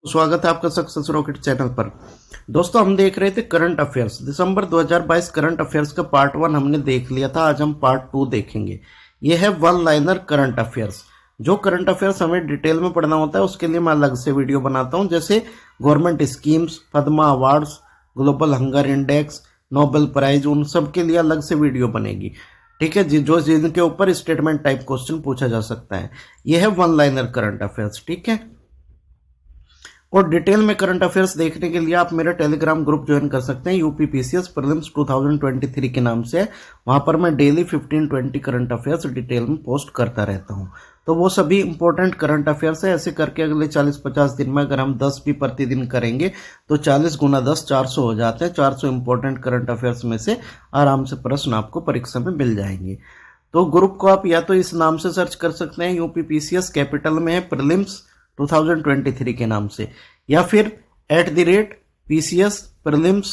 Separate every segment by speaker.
Speaker 1: स्वागत है आपका सक्सेस रॉकेट चैनल पर। दोस्तों, हम देख रहे थे करंट अफेयर्स। दिसंबर 2022 करंट अफेयर्स का पार्ट 1 हमने देख लिया था। आज हम पार्ट 2 देखेंगे। यह है वन लाइनर करंट अफेयर्स। जो करंट अफेयर्स हमें डिटेल में पढ़ना होता है उसके लिए मैं अलग से वीडियो बनाता हूं, जैसे government schemes, Padma awards, global hunger index, Nobel prize, उन सब के लिए अलग से वीडियो बनेगी। ठीक है जी, जो जिनके ऊपर स्टेटमेंट टाइप क्वेश्चन पूछा जा सकता है। यह है वन लाइनर करंट अफेयर्स। ठीक है, और डिटेल में करंट अफेयर्स देखने के लिए आप मेरा टेलीग्राम ग्रुप ज्वाइन कर सकते हैं, यूपीपीसीएस प्रीलिम्स 2023 के नाम से। वहां पर मैं डेली 15-20 करंट अफेयर्स डिटेल में पोस्ट करता रहता हूं। तो वो सभी इंपॉर्टेंट करंट अफेयर्स है। ऐसे करके अगले 40-50 दिन में अगर हम 10 भी प्रतिदिन करेंगे तो 40 गुना 10 400 हो जाते हैं। 400 इंपॉर्टेंट करंट अफेयर्स में से आराम से प्रश्न आपको परीक्षा में मिल जाएंगे। तो ग्रुप को आप या तो इस नाम से सर्च कर सकते हैं, यूपीपीसीएस कैपिटल में है प्रीलिम्स 2023 के नाम से, या फिर @PCS प्रीलिम्स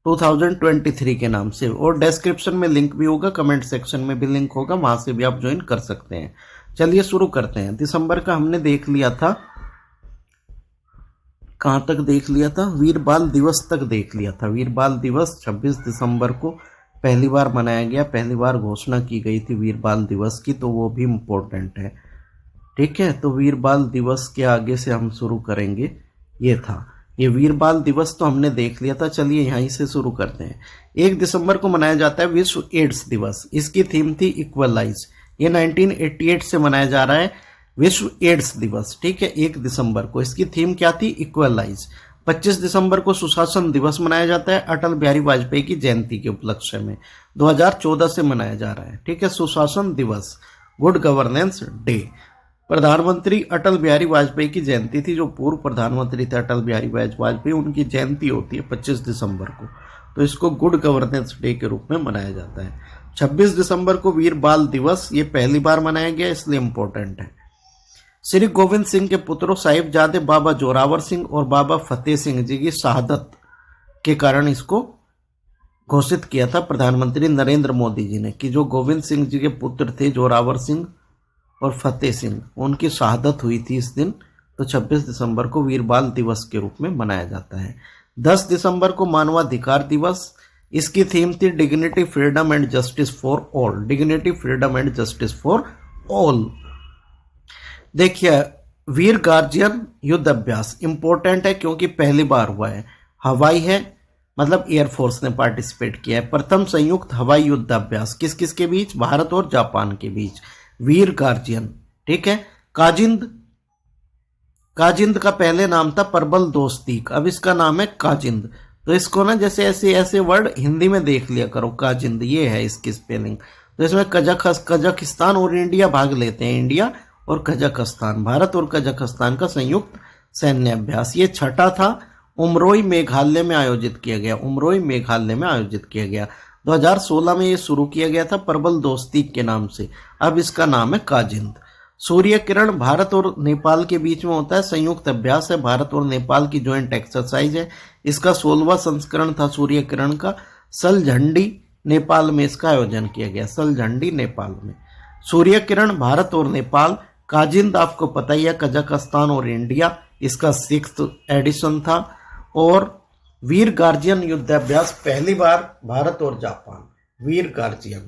Speaker 1: 2023 के नाम से। और डिस्क्रिप्शन में लिंक भी होगा, कमेंट सेक्शन में भी लिंक होगा, वहां से भी आप ज्वाइन कर सकते हैं। चलिए शुरू करते हैं। दिसंबर का हमने देख लिया था, कहां तक देख लिया था? वीर बाल दिवस तक देख लिया था। वीर बाल दिवस 26 दिसंबर को पहली बार मनाया गया। पहली बार घोषणा की गई थी वीर बाल दिवस की, तो वो भी इम्पोर्टेंट है। ठीक है, तो वीर बाल दिवस के आगे से हम शुरू करेंगे। ये था, ये वीर बाल दिवस तो हमने देख लिया था। चलिए यहीं से शुरू करते हैं। 1 दिसंबर को मनाया जाता है विश्व एड्स दिवस। इसकी थीम थी इक्वलाइज। ये 1988 से मनाया जा रहा है विश्व एड्स दिवस। ठीक है, 1 दिसंबर को इसकी थीम क्या थी? इक्वलाइज। 25 दिसंबर को सुशासन दिवस मनाया जाता है अटल बिहारी वाजपेयी की जयंती के उपलक्ष्य में। 2014 से मनाया जा रहा है। ठीक है, सुशासन दिवस, गुड गवर्नेंस डे। प्रधानमंत्री अटल बिहारी वाजपेयी की जयंती थी। जो पूर्व प्रधानमंत्री थे अटल बिहारी वाजपेयी, उनकी जयंती होती है 25 दिसंबर को, तो इसको गुड गवर्नेंस डे के रूप में मनाया जाता है। 26 दिसंबर को वीर बाल दिवस, ये पहली बार मनाया गया, इसलिए इंपॉर्टेंट है। श्री गोविंद सिंह के पुत्रों साहिबजादे बाबा जोरावर सिंह और बाबा फतेह सिंह जी की शहादत के कारण इसको घोषित किया था प्रधानमंत्री नरेंद्र मोदी जी ने, कि जो गोविंद सिंह जी के पुत्र थे जोरावर सिंह और फतेह सिंह, उनकी शहादत हुई थी इस दिन। तो 26 दिसंबर को वीर बाल दिवस के रूप में मनाया जाता है। 10 दिसंबर को मानवाधिकार दिवस। इसकी थीम थी dignity freedom and justice for all. Dignity freedom and justice for all. देखिए, वीर गार्जियन युद्ध अभ्यास इंपॉर्टेंट है क्योंकि पहली बार हुआ है। हवाई है, मतलब एयरफोर्स ने पार्टिसिपेट किया है। प्रथम संयुक्त हवाई युद्ध अभ्यास किस किस के बीच? भारत और जापान के बीच। वीर गार्जियन। ठीक है, काजिंद। काजिंद का पहले नाम था प्रबल दोस्ती, अब इसका नाम है काजिंद। तो इसको ना जैसे ऐसे ऐसे वर्ड हिंदी में देख लिया करो। काजिंद, ये है इसकी स्पेलिंग। तो इसमें कजाकिस्तान और इंडिया भाग लेते हैं। इंडिया और कजाकिस्तान, भारत और कजाकिस्तान का संयुक्त सैन्य अभ्यास। ये छठा था, उमरोई मेघालय में आयोजित किया गया। उमरोई मेघालय में आयोजित किया गया। 2016 में ये शुरू किया गया था प्रबल दोस्ती के नाम से, अब इसका नाम है काजिंद। सूर्य किरण भारत और नेपाल के बीच में होता है, संयुक्त अभ्यास है, भारत और नेपाल की ज्वाइंट एक्सरसाइज है। इसका 16वां संस्करण था सूर्य किरण का। सलझंडी नेपाल में इसका आयोजन किया गया, सलझंडी नेपाल में। सूर्य किरण भारत और नेपाल। काजिंद आपको पता ही है, कजाकिस्तान और इंडिया, इसका 6th एडिशन था। और वीर गार्जियन युद्ध अभ्यास पहली बार भारत और जापान। वीर गार्जियन,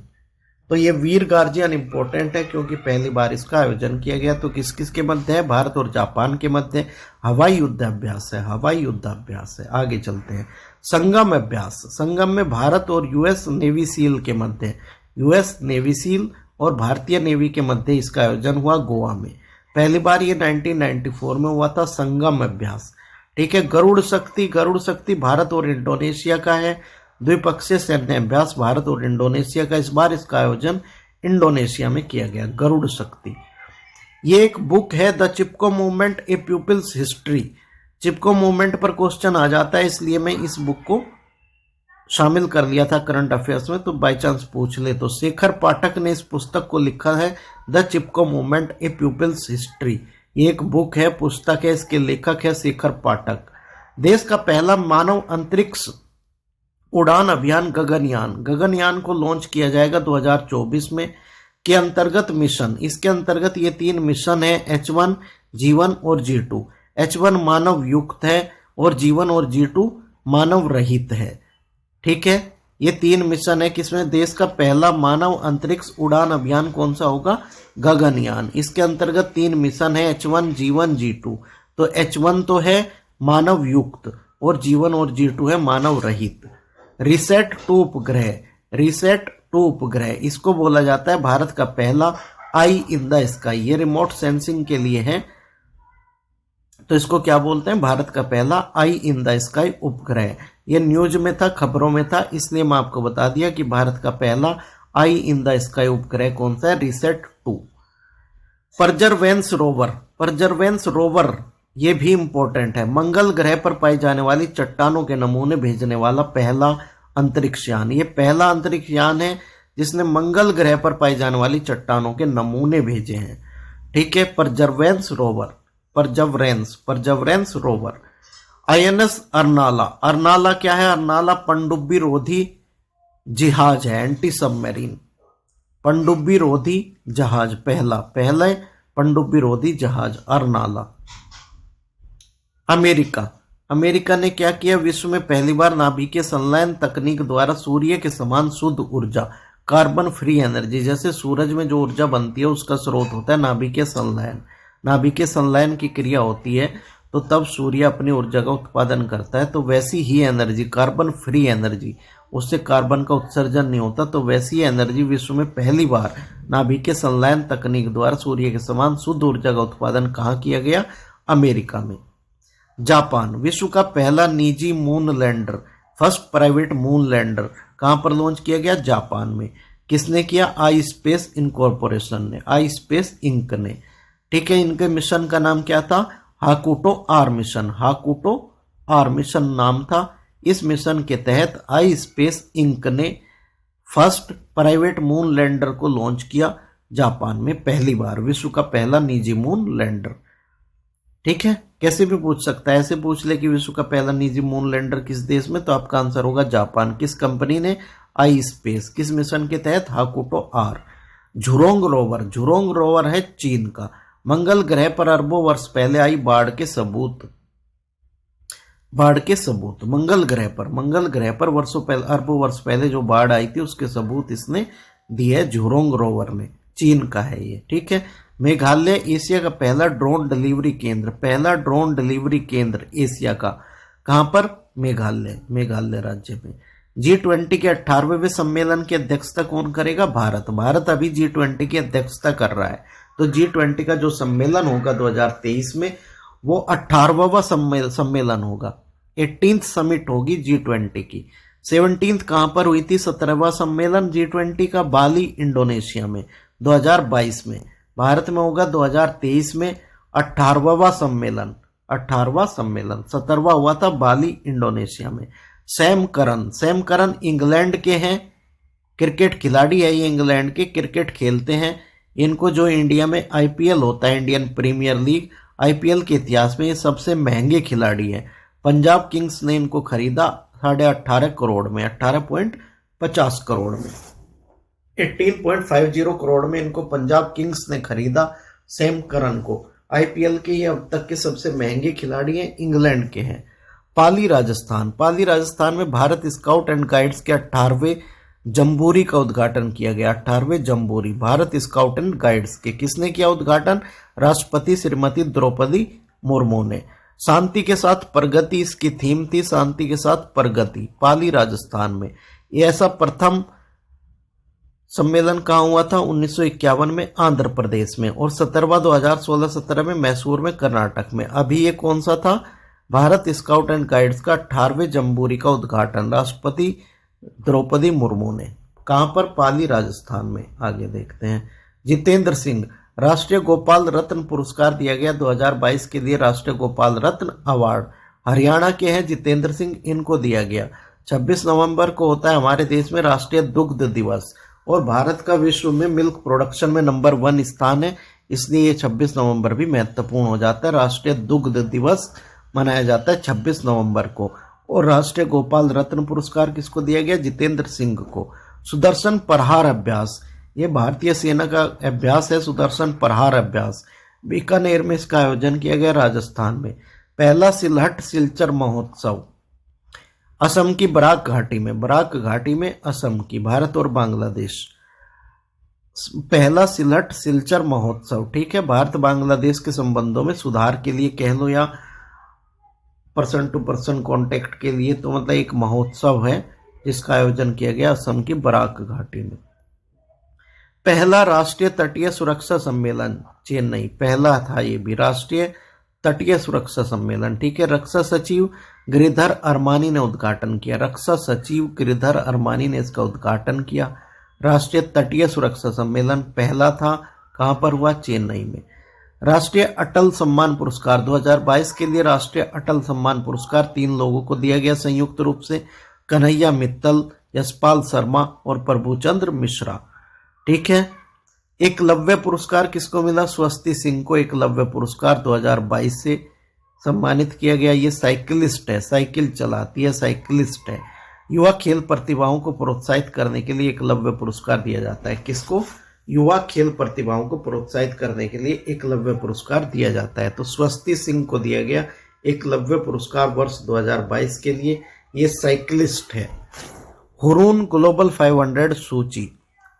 Speaker 1: तो ये वीर गार्जियन इंपॉर्टेंट है क्योंकि पहली बार इसका आयोजन किया गया। तो किस किस के मध्य है? भारत और जापान के मध्य हवाई युद्ध अभ्यास है। हवाई युद्ध अभ्यास है। आगे चलते हैं। संगम अभ्यास। संगम में भारत और यूएस नेवी सील के मध्य, यूएस नेवी सील और भारतीय नेवी के मध्य इसका आयोजन हुआ गोवा में। पहली बार ये 1994 में हुआ था, संगम अभ्यास। ठीक है, गरुड़ शक्ति। गरुड़ शक्ति भारत और इंडोनेशिया का है। द्विपक्षीय सैन्य अभ्यास भारत और इंडोनेशिया का। इस बार इसका आयोजन इंडोनेशिया में किया गया, गरुड़ शक्ति। ये एक बुक है, the Chipko movement a people's history. Chipko movement पर क्वेश्चन आ जाता है, इसलिए मैं इस बुक को शामिल कर लिया था करंट अफेयर्स में, तो बाई चांस पूछ ले तो। शेखर पाठक ने इस पुस्तक को लिखा है, the Chipko movement a people's history. ये एक बुक है, पुस्तक है, इसके लेखक है शेखर पाठक। देश का पहला मानव अंतरिक्ष उड़ान अभियान गगनयान। गगनयान को लॉन्च किया जाएगा 2024 में। के अंतर्गत मिशन, इसके अंतर्गत ये 3 मिशन है, H1, G1 और G2। H1 मानव युक्त है और G1 और G2 मानव रहित है। ठीक है, ये 3 मिशन है। किसमें? देश का पहला मानव अंतरिक्ष उड़ान अभियान कौन सा होगा? गगनयान। इसके अंतर्गत 3 मिशन है, H1, G1, G2। तो H1 तो है मानव युक्त और G1 और G2 है मानव रहित। रिसेट 2 उपग्रह, रिसेट 2 उपग्रह इसको बोला जाता है भारत का पहला आई इन द स्काई। ये रिमोट सेंसिंग के लिए है, तो इसको क्या बोलते हैं? भारत का पहला आई इन द स्काई उपग्रह। ये न्यूज में था, खबरों में था, इसलिए मैं आपको बता दिया कि भारत का पहला आई इन द स्काई उपग्रह कौन सा है? रिसेट 2। परजर्वेंस रोवर, परजर्वेंस रोवर ये भी इंपॉर्टेंट है। मंगल ग्रह पर पाई जाने वाली चट्टानों के नमूने भेजने वाला पहला अंतरिक्ष यान। ये पहला अंतरिक्ष यान है जिसने मंगल ग्रह पर पाई जाने वाली चट्टानों के नमूने भेजे हैं। ठीक है, Perseverance rover, Perseverance rover. INS Arnala, Arnala क्या है? अर्नाला पनडुब्बी रोधी जहाज है, एंटी सबमरीन पनडुब्बी रोधी जहाज, पहला पनडुब्बी रोधी जहाज अर्नाला। अमेरिका, अमेरिका ने क्या किया? विश्व में पहली बार नाभिकीय संलयन तकनीक द्वारा सूर्य के समान शुद्ध ऊर्जा, कार्बन फ्री एनर्जी, जैसे सूरज में जो ऊर्जा बनती है उसका स्रोत होता है नाभिकीय संलयन। नाभिकीय संलयन की क्रिया होती है तो तब सूर्य अपनी ऊर्जा का उत्पादन करता है। तो वैसी ही एनर्जी, कार्बन फ्री एनर्जी, उससे कार्बन का उत्सर्जन नहीं होता, तो वैसी एनर्जी विश्व में पहली बार नाभिकीय संलयन तकनीक द्वारा सूर्य के समान शुद्ध ऊर्जा का उत्पादन कहाँ किया गया? अमेरिका में। जापान, विश्व का पहला निजी moon lander, first private moon lander कहां पर लॉन्च किया गया? जापान में। किसने किया? आई स्पेस इनकॉर्पोरेशन ने, आई स्पेस इंक ने। ठीक है, इनके मिशन का नाम क्या था? हाकुटो आर मिशन, हाकुटो आर मिशन नाम था। इस मिशन के तहत आई स्पेस इंक ने फर्स्ट प्राइवेट मून लैंडर को लॉन्च किया जापान में पहली बार, विश्व का पहला निजी मून लैंडर। ठीक है, कैसे भी पूछ सकता है, ऐसे पूछ ले कि विश्व का पहला निजी मून लैंडर किस देश में, तो आपका आंसर होगा जापान। किस कंपनी ने? आई स्पेस। किस मिशन के तहत? Hakuto R. Zhurong rover, Zhurong rover है चीन का। मंगल ग्रह पर अरबों वर्ष पहले आई बाढ़ के सबूत, बाढ़ के सबूत मंगल ग्रह पर वर्षों पहले, अरबों वर्ष पहले जो बाढ़ आई थी उसके सबूत इसने दिए, झुरोंग रोवर ने। चीन का है ये। ठीक है, मेघालय एशिया का पहला ड्रोन डिलीवरी केंद्र, पहला ड्रोन डिलीवरी केंद्र एशिया का। कहां पर? मेघालय, मेघालय राज्य में। G20 के 18वें सम्मेलन की अध्यक्षता कौन करेगा? भारत। भारत अभी G20 की अध्यक्षता कर रहा है। तो G20 का जो सम्मेलन होगा 2023 में वो 18वां सम्मेलन होगा। 18th समिट होगी G20 की। 17th कहां पर हुई थी? 17वां सम्मेलन G20 का बाली इंडोनेशिया में 2022 में। भारत में होगा 2023 में 18वां सम्मेलन, 18वां सम्मेलन। 17वां हुआ था बाली इंडोनेशिया में। सैम करन इंग्लैंड के हैं, क्रिकेट खिलाड़ी है ये, इंग्लैंड के क्रिकेट खेलते हैं। इनको जो इंडिया में IPL होता है, इंडियन प्रीमियर लीग, IPL के इतिहास में ये सबसे महंगे खिलाड़ी हैं। पंजाब किंग्स ने इनको खरीदा 18.5 करोड़ में, 18.50 करोड़ में, 18.50 करोड़ में इनको पंजाब किंग्स ने खरीदा सैम करन को। IPL के ये अब तक के सबसे महंगे खिलाड़ी हैं, इंग्लैंड के हैं। पाली राजस्थान में भारत स्काउट एंड गाइड्स के 18वें जम्बूरी का उद्घाटन किया गया। 18वें jamboree Bharat scout and guides के किसने किया उद्घाटन? राष्ट्रपति श्रीमती द्रौपदी मुर्मू ने। शांति के साथ प्रगति इसकी थीम थी, शांति के साथ प्रगति, पाली राजस्थान में। ये ऐसा प्रथम सम्मेलन कहाँ हुआ था? 1951 में आंध्र प्रदेश में, और 17वां 2016-17 में मैसूर में कर्नाटक में। अभी ये कौन सा था? भारत स्काउट एंड गाइड्स का 18वें जम्बूरी का उद्घाटन राष्ट्रपति द्रौपदी मुर्मू ने। कहां पर? पाली राजस्थान में। आगे देखते हैं। जितेंद्र सिंह, राष्ट्रीय गोपाल रत्न पुरस्कार दिया गया 2022 के लिए, राष्ट्रीय गोपाल रत्न अवार्ड। हरियाणा के हैं जितेंद्र सिंह, इनको दिया गया। 26 नवंबर को होता है हमारे देश में राष्ट्रीय दुग्ध दिवस, और भारत का विश्व में मिल्क प्रोडक्शन में नंबर 1 स्थान है, इसलिए ये 26 नवंबर भी महत्वपूर्ण हो जाता है। राष्ट्रीय दुग्ध दिवस मनाया जाता है 26 नवंबर को। और राष्ट्रीय गोपाल रत्न पुरस्कार किसको दिया गया? जितेंद्र सिंह को। सुदर्शन प्रहार अभ्यास, ये भारतीय सेना का अभ्यास है, सुदर्शन प्रहार अभ्यास। बीकानेर में इसका आयोजन किया गया, राजस्थान में। पहला सिलहट सिलचर महोत्सव असम की बराक घाटी में, बराक घाटी में असम की, भारत और बांग्लादेश। पहला सिलहट सिलचर महोत्सव, ठीक है, भारत बांग्लादेश के संबंधों में सुधार के लिए कह लो या पर्सन टू पर्सन कांटेक्ट के लिए, तो मतलब एक महोत्सव है जिसका आयोजन किया गया असम की बराक घाटी में। पहला राष्ट्रीय तटीय सुरक्षा सम्मेलन चेन्नई, पहला था ये भी राष्ट्रीय तटीय सुरक्षा सम्मेलन, ठीक है। रक्षा सचिव गिरिधर अरमानी ने उद्घाटन किया, रक्षा सचिव गिरिधर अरमानी ने इसका उद्घाटन किया। राष्ट्रीय तटीय सुरक्षा सम्मेलन पहला था, कहां पर हुआ, चेन्नई में। राष्ट्रीय अटल सम्मान पुरस्कार 2022 के लिए राष्ट्रीय अटल सम्मान पुरस्कार 3 लोगों को दिया गया संयुक्त रूप से, कन्हैया मित्तल, यशपाल शर्मा और प्रभुचंद्र मिश्रा, ठीक है। एकलव्य पुरस्कार किसको मिला, स्वस्ति सिंह को एकलव्य पुरस्कार 2022 से सम्मानित किया गया। ये साइकिलिस्ट है, साइकिल चलाती है, साइकिलिस्ट है। युवा खेल प्रतिभाओं को प्रोत्साहित करने के लिए एकलव्य पुरस्कार दिया जाता है, किसको, युवा खेल प्रतिभाओं को प्रोत्साहित करने के लिए एकलव्य पुरस्कार दिया जाता है। तो स्वस्ति सिंह को दिया गया एकलव्य पुरस्कार वर्ष 2022 के लिए, ये साइकिलिस्ट है। हुरून ग्लोबल 500 सूची,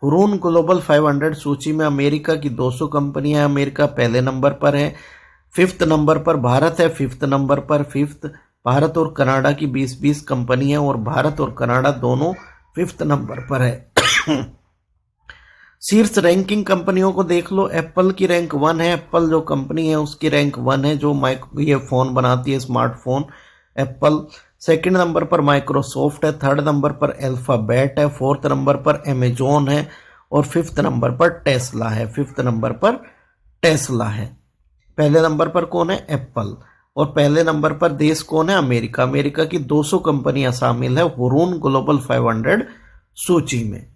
Speaker 1: हुरून ग्लोबल 500 सूची में अमेरिका की 200 कंपनियां, अमेरिका पहले नंबर पर है। 5th नंबर पर भारत है, 5th नंबर पर, 5th भारत और कनाडा की 20-20 कंपनियां, और भारत और कनाडा दोनों 5th नंबर पर है। शीर्ष रैंकिंग कंपनियों को देख लो, एप्पल की रैंक 1 है, एप्पल जो कंपनी है उसकी रैंक 1 है, जो ये फोन बनाती है, स्मार्टफोन, एप्पल। 2nd नंबर पर माइक्रोसॉफ्ट है, 3rd नंबर पर अल्फाबेट है, 4th नंबर पर अमेजोन है, और 5th नंबर पर टेस्ला है, 5th नंबर पर टेस्ला है। पहले नंबर पर कौन है, एप्पल, और पहले नंबर पर देश कौन है, अमेरिका। अमेरिका की 200 कंपनियां शामिल है हुरून ग्लोबल 500 सूची में।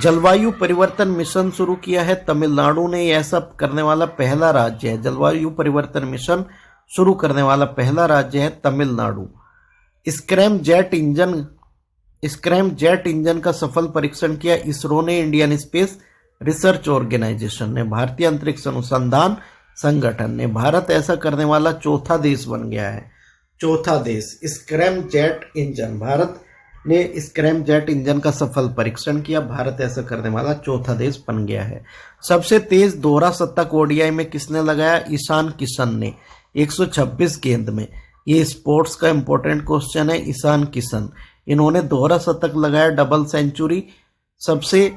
Speaker 1: जलवायु परिवर्तन मिशन शुरू किया है तमिलनाडु ने, यह सब करने वाला पहला राज्य है। जलवायु परिवर्तन मिशन शुरू करने वाला पहला राज्य है तमिलनाडु। स्क्रैम जेट इंजन का सफल परीक्षण किया इसरो ने, इंडियन स्पेस रिसर्च ऑर्गेनाइजेशन ने, भारतीय अंतरिक्ष अनुसंधान संगठन ने। भारत ऐसा करने वाला चौथा देश बन गया है, चौथा देश। स्क्रैम जेट इंजन, भारत ने स्क्रैम जेट इंजन का सफल परीक्षण किया, भारत ऐसा करने वाला चौथा देश बन गया है। सबसे तेज दोहरा शतक ओडीआई में किसने लगाया, ईशान किशन ने, 126 गेंद में। ये स्पोर्ट्स का इंपॉर्टेंट क्वेश्चन है, ईशान किशन, इन्होंने दोहरा शतक लगाया, डबल सेंचुरी। सबसे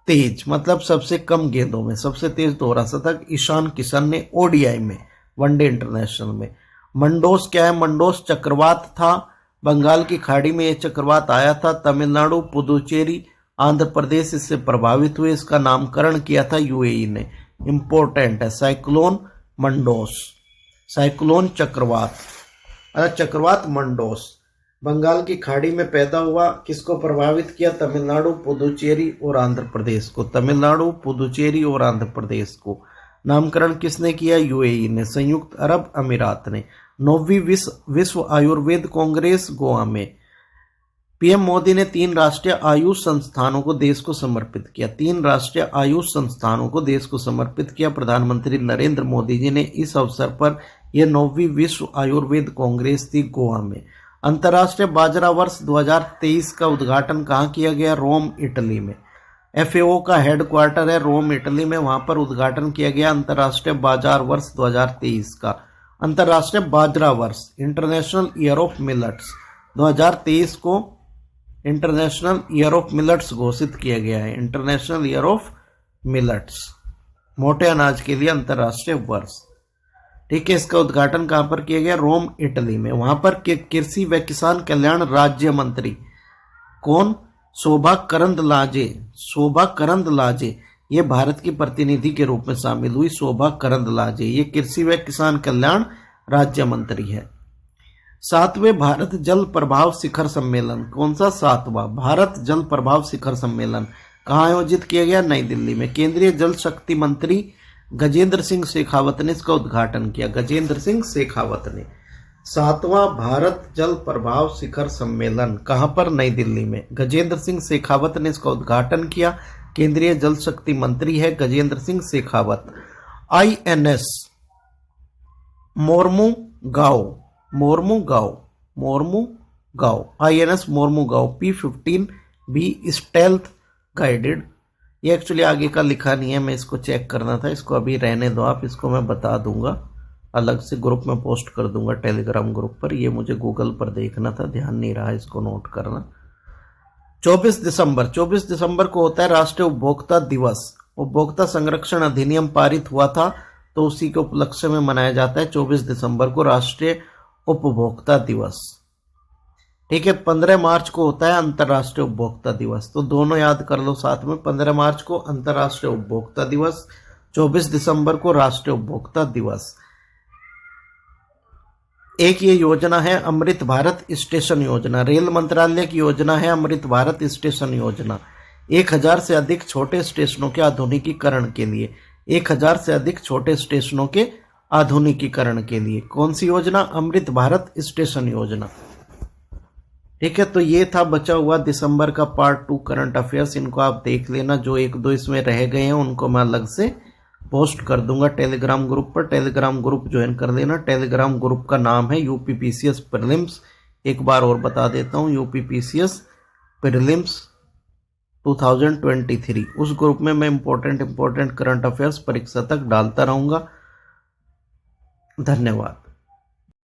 Speaker 1: तेज मतलब सबसे कम गेंदों में सबसे तेज दोहरा शतक ईशान किशन ने ओडीआई में, वनडे इंटरनेशनल में। मंडोस क्या है, मंडोस चक्रवात था, बंगाल की खाड़ी में यह चक्रवात आया था। तमिलनाडु, पुदुचेरी, आंध्र प्रदेश इससे प्रभावित हुए, इसका नामकरण किया था यूएई ने। इंपॉर्टेंट है, साइक्लोन मंडोस, साइक्लोन चक्रवात, चक्रवात मंडोस बंगाल की खाड़ी में पैदा हुआ, किसको प्रभावित किया, तमिलनाडु, पुदुचेरी और आंध्र प्रदेश को। तमिलनाडु, पुदुचेरी और आंध्र प्रदेश को। नामकरण किसने किया, यूएई ने, संयुक्त अरब अमीरात ने। 9वीं विश्व आयुर्वेद कांग्रेस गोवा में। पीएम मोदी ने 3 राष्ट्रीय आयुष संस्थानों को देश को समर्पित किया, 3 राष्ट्रीय आयुष संस्थानों को देश को समर्पित किया। प्रधानमंत्री नरेंद्र मोदी जी ने इस अवसर पर यह 9वीं विश्व आयुर्वेद कांग्रेस थी गोवा में। अंतर्राष्ट्रीय बाजरा वर्ष 2023 का उद्घाटन कहाँ किया गया, रोम, इटली में। एफएओ का हेडक्वार्टर है रोम, इटली में, वहां पर उद्घाटन किया गया अंतर्राष्ट्रीय बाजार वर्ष 2023 का। अंतर्राष्ट्रीय बाजरा वर्ष, इंटरनेशनल ईयर ऑफ मिलेट्स, 2023 को इंटरनेशनल ईयर ऑफ मिलेट्स घोषित किया गया है। इंटरनेशनल ईयर ऑफ मिलेट्स, मोटे अनाज के लिए अंतर्राष्ट्रीय वर्ष, ठीक है। इसका उद्घाटन कहां पर किया गया, रोम, इटली में। वहां पर कृषि व किसान कल्याण राज्य मंत्री कौन, शोभा करंदलाजे, शोभा करंदलाजे, ये भारत की प्रतिनिधि के रूप में शामिल हुई। शोभा करंदलाजे ये कृषि व किसान कल्याण राज्य मंत्री है। 7वें भारत जल प्रभाव शिखर सम्मेलन, कौन सा, 7वां भारत जल प्रभाव शिखर सम्मेलन कहाँ आयोजित किया गया, नई दिल्ली में। केंद्रीय जल शक्ति मंत्री गजेंद्र सिंह शेखावत ने इसका उद्घाटन किया, गजेंद्र सिंह शेखावत ने। 7वां भारत जल प्रभाव शिखर सम्मेलन कहां पर, नई दिल्ली में। गजेंद्र सिंह शेखावत ने इसका उद्घाटन किया, केंद्रीय जल शक्ति मंत्री है Gajendra Singh Shekhawat. INS Mormugao, Mormugao, Mormugao, INS Mormugao P-15B stealth guided. ये एक्चुअली आगे का लिखा नहीं है, मैं इसको चेक करना था, इसको अभी रहने दो आप, इसको मैं बता दूंगा, अलग से ग्रुप में पोस्ट कर दूंगा टेलीग्राम ग्रुप पर। ये मुझे गूगल पर देखना था, ध्यान नहीं रहा, इसको नोट करना। 24 दिसंबर को होता है राष्ट्रीय उपभोक्ता दिवस। उपभोक्ता संरक्षण अधिनियम पारित हुआ था, तो उसी के उपलक्ष्य में मनाया जाता है 24 दिसंबर को राष्ट्रीय उपभोक्ता दिवस। ठीक है, 15 मार्च को होता है अंतर्राष्ट्रीय उपभोक्ता दिवस, तो दोनों याद कर लो साथ में। 15 मार्च को अंतर्राष्ट्रीय उपभोक्ता दिवस, 24 दिसंबर को राष्ट्रीय उपभोक्ता दिवस। एक ये योजना है अमृत भारत स्टेशन योजना, रेल मंत्रालय की योजना है अमृत भारत स्टेशन योजना। 1000 से अधिक छोटे स्टेशनों के आधुनिकीकरण के लिए, 1000 से अधिक छोटे स्टेशनों के आधुनिकीकरण के लिए। कौन सी योजना? अमृत भारत स्टेशन योजना। ठीक है, तो ये था बचा हुआ दिसंबर का पार्ट 2 करंट अफेयर्स। इनको आप देख लेना, जो एक दो इसमें रह गए हैं उनको मैं अलग से पोस्ट कर दूंगा टेलीग्राम ग्रुप पर। टेलीग्राम ग्रुप ज्वाइन कर लेना। टेलीग्राम ग्रुप का नाम है UPPCS प्रीलिम्स। एक बार और बता देता हूँ, UPPCS प्रीलिम्स 2023। उस ग्रुप में मैं इंपॉर्टेंट करंट अफेयर्स परीक्षा तक डालता रहूंगा। धन्यवाद।